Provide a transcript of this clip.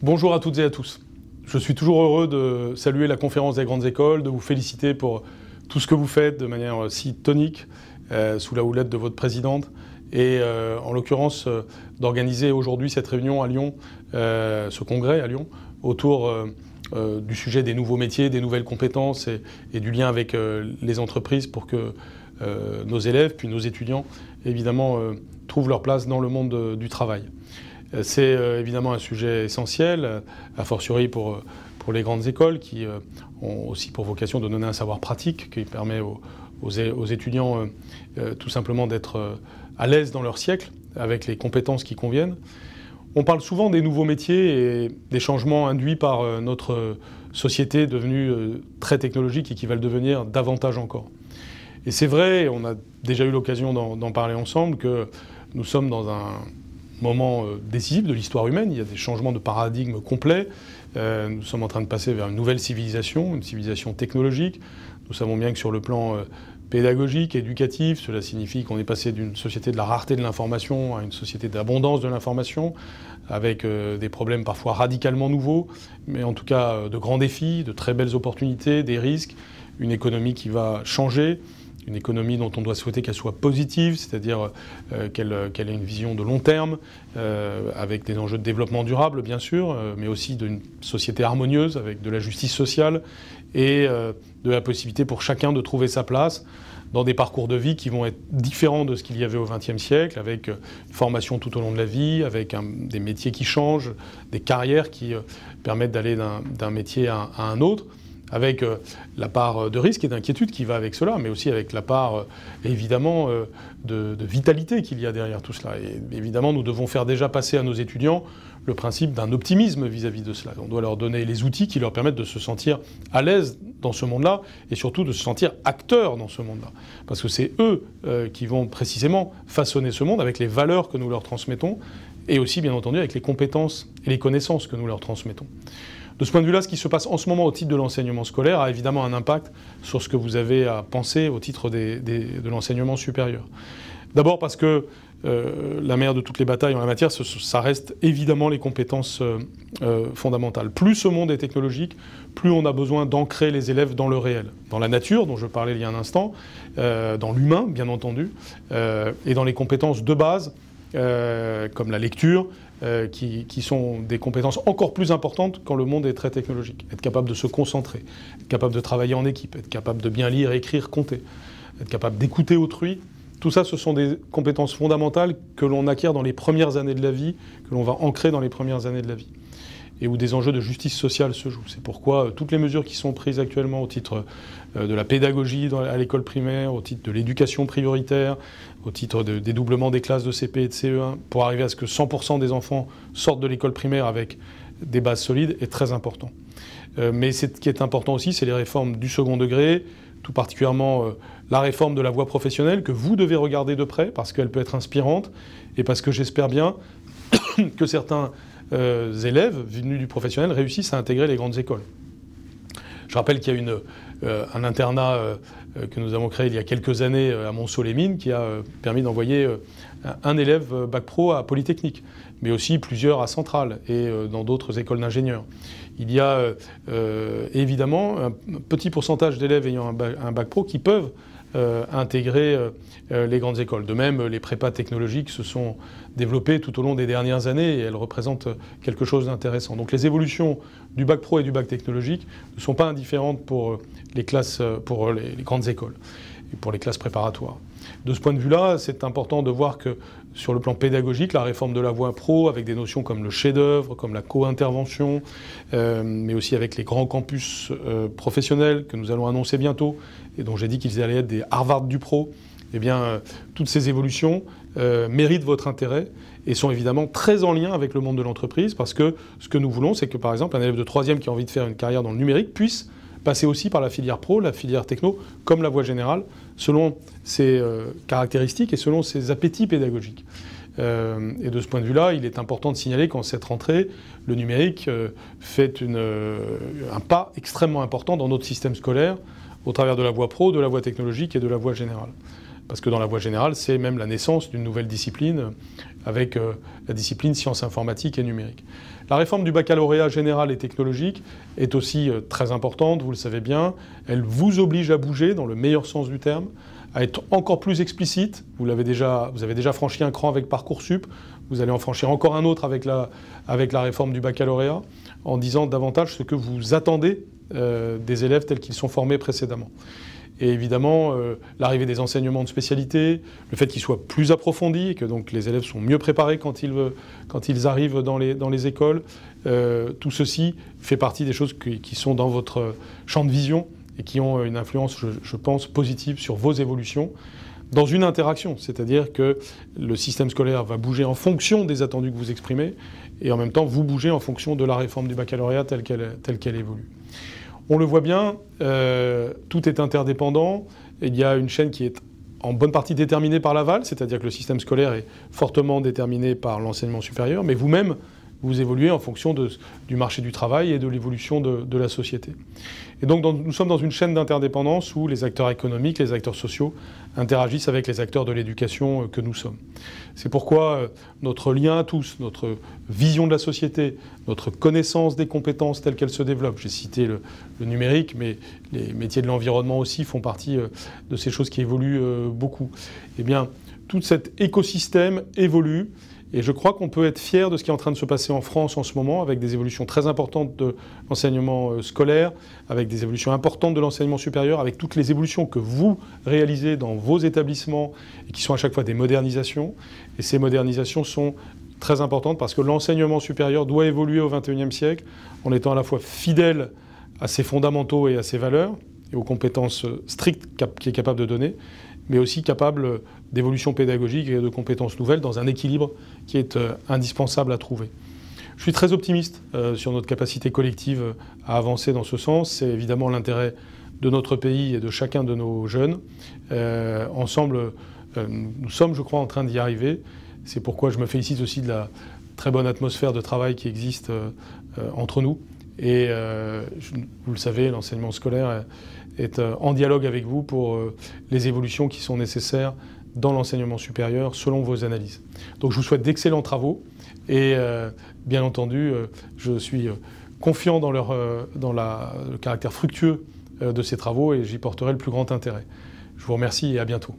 Bonjour à toutes et à tous. Je suis toujours heureux de saluer la conférence des grandes écoles, de vous féliciter pour tout ce que vous faites de manière si tonique, sous la houlette de votre présidente, et en l'occurrence d'organiser aujourd'hui cette réunion à Lyon, ce congrès à Lyon, autour du sujet des nouveaux métiers, des nouvelles compétences et du lien avec les entreprises pour que nos élèves, puis nos étudiants, évidemment, trouvent leur place dans le monde du travail. C'est évidemment un sujet essentiel, a fortiori pour les grandes écoles qui ont aussi pour vocation de donner un savoir pratique qui permet aux étudiants tout simplement d'être à l'aise dans leur siècle avec les compétences qui conviennent. On parle souvent des nouveaux métiers et des changements induits par notre société devenue très technologique et qui va le devenir davantage encore. Et c'est vrai, on a déjà eu l'occasion d'en parler ensemble, que nous sommes dans un moment décisif de l'histoire humaine. Il y a des changements de paradigme complets. Nous sommes en train de passer vers une nouvelle civilisation, une civilisation technologique. Nous savons bien que sur le plan pédagogique, éducatif, cela signifie qu'on est passé d'une société de la rareté de l'information à une société d'abondance de l'information, avec des problèmes parfois radicalement nouveaux, mais en tout cas de grands défis, de très belles opportunités, des risques, une économie qui va changer, une économie dont on doit souhaiter qu'elle soit positive, c'est-à-dire qu'elle ait une vision de long terme, avec des enjeux de développement durable, bien sûr, mais aussi d'une société harmonieuse, avec de la justice sociale et de la possibilité pour chacun de trouver sa place dans des parcours de vie qui vont être différents de ce qu'il y avait au XXe siècle, avec une formation tout au long de la vie, avec des métiers qui changent, des carrières qui permettent d'aller d'un métier à un autre, avec la part de risque et d'inquiétude qui va avec cela, mais aussi avec la part, évidemment, de vitalité qu'il y a derrière tout cela. Et évidemment, nous devons faire déjà passer à nos étudiants le principe d'un optimisme vis-à-vis de cela. On doit leur donner les outils qui leur permettent de se sentir à l'aise dans ce monde-là, et surtout de se sentir acteurs dans ce monde-là. Parce que c'est eux qui vont précisément façonner ce monde avec les valeurs que nous leur transmettons, et aussi, bien entendu, avec les compétences et les connaissances que nous leur transmettons. De ce point de vue-là, ce qui se passe en ce moment au titre de l'enseignement scolaire a évidemment un impact sur ce que vous avez à penser au titre de l'enseignement supérieur. D'abord parce que la mère de toutes les batailles en la matière, ça reste évidemment les compétences fondamentales. Plus ce monde est technologique, plus on a besoin d'ancrer les élèves dans le réel, dans la nature, dont je parlais il y a un instant, dans l'humain, bien entendu, et dans les compétences de base, comme la lecture, qui sont des compétences encore plus importantes quand le monde est très technologique. Être capable de se concentrer, être capable de travailler en équipe, être capable de bien lire, écrire, compter, être capable d'écouter autrui. Tout ça, ce sont des compétences fondamentales que l'on acquiert dans les premières années de la vie, que l'on va ancrer dans les premières années de la vie, et où des enjeux de justice sociale se jouent. C'est pourquoi toutes les mesures qui sont prises actuellement au titre de la pédagogie à l'école primaire, au titre de l'éducation prioritaire, au titre de dédoublement des classes de CP et de CE1, pour arriver à ce que 100% des enfants sortent de l'école primaire avec des bases solides, est très important. Mais ce qui est important aussi, c'est les réformes du second degré, tout particulièrement la réforme de la voie professionnelle, que vous devez regarder de près, parce qu'elle peut être inspirante, et parce que j'espère bien que certains élèves venus du professionnel réussissent à intégrer les grandes écoles. Je rappelle qu'il y a un internat que nous avons créé il y a quelques années à Montceau-les-Mines qui a permis d'envoyer un élève bac pro à Polytechnique, mais aussi plusieurs à Centrale et dans d'autres écoles d'ingénieurs. Il y a évidemment un petit pourcentage d'élèves ayant un bac pro qui peuvent intégrer les grandes écoles. De même, les prépas technologiques se sont développées tout au long des dernières années et elles représentent quelque chose d'intéressant. Donc les évolutions du bac pro et du bac technologique ne sont pas indifférentes pour les classes, pour les grandes écoles et pour les classes préparatoires. De ce point de vue-là, c'est important de voir que sur le plan pédagogique, la réforme de la voie pro, avec des notions comme le chef-d'œuvre, comme la co-intervention, mais aussi avec les grands campus professionnels que nous allons annoncer bientôt, et dont j'ai dit qu'ils allaient être des Harvard du pro, eh bien, toutes ces évolutions méritent votre intérêt et sont évidemment très en lien avec le monde de l'entreprise, parce que ce que nous voulons, c'est que, par exemple, un élève de 3e qui a envie de faire une carrière dans le numérique puisse passer aussi par la filière pro, la filière techno, comme la voie générale, selon ses caractéristiques et selon ses appétits pédagogiques. Et de ce point de vue-là, il est important de signaler qu'en cette rentrée, le numérique fait un pas extrêmement important dans notre système scolaire, au travers de la voie pro, de la voie technologique et de la voie générale. parce que dans la voie générale, c'est même la naissance d'une nouvelle discipline avec la discipline sciences informatiques et numériques. La réforme du baccalauréat général et technologique est aussi très importante, vous le savez bien. Elle vous oblige à bouger dans le meilleur sens du terme, à être encore plus explicite. Vous avez déjà franchi un cran avec Parcoursup, vous allez en franchir encore un autre avec la réforme du baccalauréat, en disant davantage ce que vous attendez des élèves tels qu'ils sont formés précédemment. Et évidemment, l'arrivée des enseignements de spécialité, le fait qu'ils soient plus approfondis et que donc les élèves sont mieux préparés quand ils arrivent dans les écoles, tout ceci fait partie des choses qui sont dans votre champ de vision et qui ont une influence, je pense, positive sur vos évolutions dans une interaction. C'est-à-dire que le système scolaire va bouger en fonction des attendus que vous exprimez et en même temps, vous bougez en fonction de la réforme du baccalauréat telle qu'elle évolue. On le voit bien, tout est interdépendant. Il y a une chaîne qui est en bonne partie déterminée par l'aval, c'est-à-dire que le système scolaire est fortement déterminé par l'enseignement supérieur, mais vous-même, vous évoluez en fonction du marché du travail et de l'évolution de la société. Et donc nous sommes dans une chaîne d'interdépendance où les acteurs économiques, les acteurs sociaux interagissent avec les acteurs de l'éducation que nous sommes. C'est pourquoi notre lien à tous, notre vision de la société, notre connaissance des compétences telles qu'elles se développent, j'ai cité le numérique, mais les métiers de l'environnement aussi font partie de ces choses qui évoluent beaucoup. Eh bien, tout cet écosystème évolue. Et je crois qu'on peut être fier de ce qui est en train de se passer en France en ce moment, avec des évolutions très importantes de l'enseignement scolaire, avec des évolutions importantes de l'enseignement supérieur, avec toutes les évolutions que vous réalisez dans vos établissements et qui sont à chaque fois des modernisations. Et ces modernisations sont très importantes parce que l'enseignement supérieur doit évoluer au XXIe siècle en étant à la fois fidèle à ses fondamentaux et à ses valeurs et aux compétences strictes qu'il est capable de donner, mais aussi capable d'évolution pédagogique et de compétences nouvelles dans un équilibre qui est indispensable à trouver. Je suis très optimiste sur notre capacité collective à avancer dans ce sens. C'est évidemment l'intérêt de notre pays et de chacun de nos jeunes. Ensemble, nous sommes, je crois, en train d'y arriver. C'est pourquoi je me félicite aussi de la très bonne atmosphère de travail qui existe entre nous. Et vous le savez, l'enseignement scolaire est en dialogue avec vous pour les évolutions qui sont nécessaires dans l'enseignement supérieur selon vos analyses. Donc je vous souhaite d'excellents travaux et bien entendu je suis confiant dans le caractère fructueux de ces travaux et j'y porterai le plus grand intérêt. Je vous remercie et à bientôt.